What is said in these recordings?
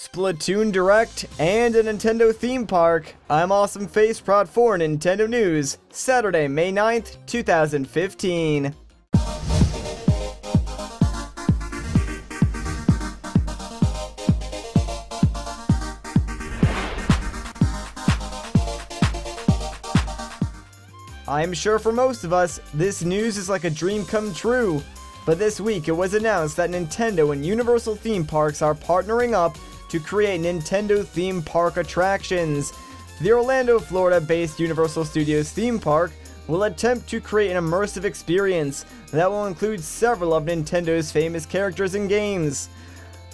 Splatoon Direct, and a Nintendo theme park. I'm Awesome Face Prod for Nintendo News, Saturday, May 9th, 2015. I'm sure for most of us, this news is like a dream come true. But this week it was announced that Nintendo and Universal theme parks are partnering up to create Nintendo theme park attractions. The Orlando, Florida-based Universal Studios theme park will attempt to create an immersive experience that will include several of Nintendo's famous characters and games.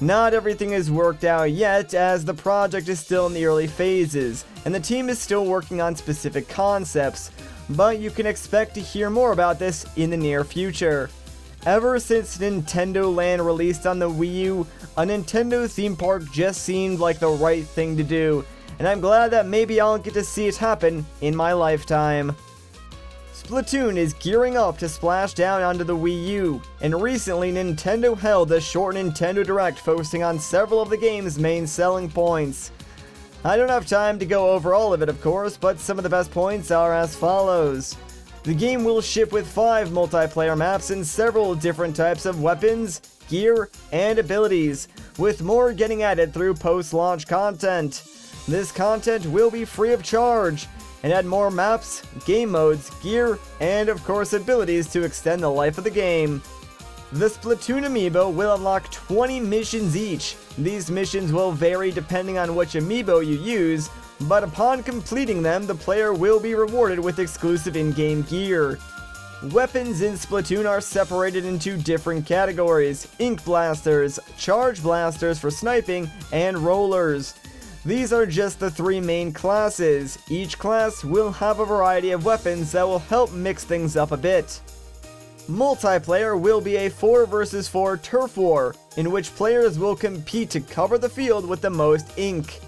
Not everything is worked out yet, as the project is still in the early phases, and the team is still working on specific concepts, but you can expect to hear more about this in the near future. Ever since Nintendo Land released on the Wii U, a Nintendo theme park just seemed like the right thing to do, and I'm glad that maybe I'll get to see it happen in my lifetime. Splatoon is gearing up to splash down onto the Wii U, and recently Nintendo held a short Nintendo Direct focusing on several of the game's main selling points. I don't have time to go over all of it, of course, but some of the best points are as follows. The game will ship with 5 multiplayer maps and several different types of weapons, gear, and abilities, with more getting added through post-launch content. This content will be free of charge, and add more maps, game modes, gear, and of course abilities to extend the life of the game. The Splatoon Amiibo will unlock 20 missions each. These missions will vary depending on which Amiibo you use, but upon completing them, the player will be rewarded with exclusive in-game gear. Weapons in Splatoon are separated into different categories: ink blasters, charge blasters for sniping, and rollers. These are just the 3 main classes. Each class will have a variety of weapons that will help mix things up a bit. Multiplayer will be a 4 vs 4 turf war, in which players will compete to cover the field with the most ink.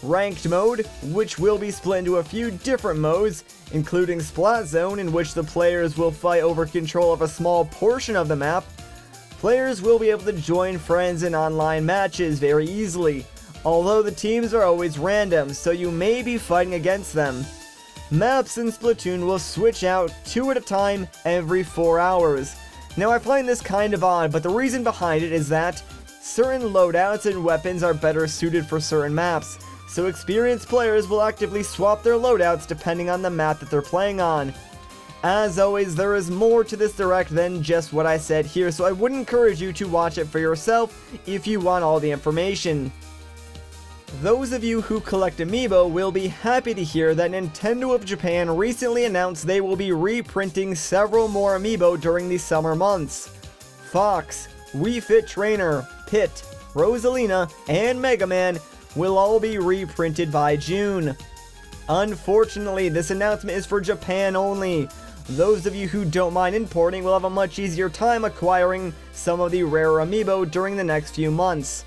Ranked mode, which will be split into a few different modes, including Splat Zone, in which the players will fight over control of a small portion of the map. Players will be able to join friends in online matches very easily, although the teams are always random, so you may be fighting against them. Maps in Splatoon will switch out 2 at a time every 4 hours. Now I find this kind of odd, but the reason behind it is that certain loadouts and weapons are better suited for certain maps, so experienced players will actively swap their loadouts depending on the map that they're playing on. As always, there is more to this Direct than just what I said here, so I would encourage you to watch it for yourself if you want all the information. Those of you who collect Amiibo will be happy to hear that Nintendo of Japan recently announced they will be reprinting several more Amiibo during the summer months. Fox, Wii Fit Trainer, Pit, Rosalina, and Mega Man will all be reprinted by June. Unfortunately, this announcement is for Japan only. Those of you who don't mind importing will have a much easier time acquiring some of the rarer Amiibo during the next few months.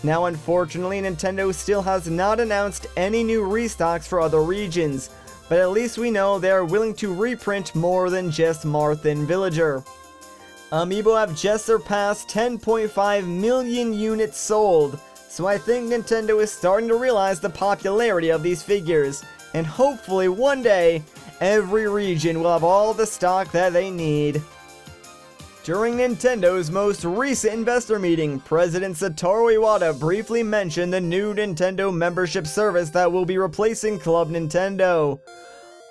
Now, unfortunately, Nintendo still has not announced any new restocks for other regions, but at least we know they are willing to reprint more than just Marth and Villager. Amiibo have just surpassed 10.5 million units sold, so I think Nintendo is starting to realize the popularity of these figures, and hopefully one day, every region will have all the stock that they need. During Nintendo's most recent investor meeting, President Satoru Iwata briefly mentioned the new Nintendo membership service that will be replacing Club Nintendo.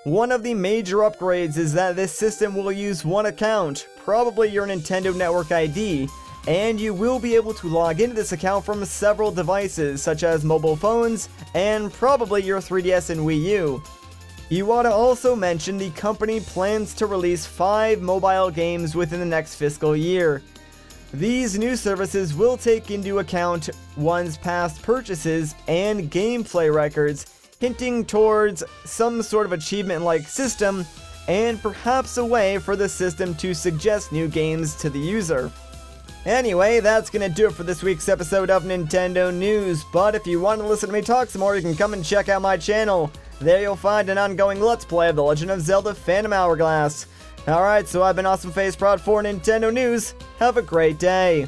One of the major upgrades is that this system will use one account, probably your Nintendo Network ID, and you will be able to log into this account from several devices, such as mobile phones, and probably your 3DS and Wii U. Iwata also mentioned the company plans to release 5 mobile games within the next fiscal year. These new services will take into account one's past purchases and gameplay records, hinting towards some sort of achievement-like system, and perhaps a way for the system to suggest new games to the user. Anyway, that's gonna do it for this week's episode of Nintendo News, but if you want to listen to me talk some more, you can come and check out my channel. There you'll find an ongoing Let's Play of The Legend of Zelda Phantom Hourglass. Alright, so I've been Awesome Face Prod for Nintendo News. Have a great day.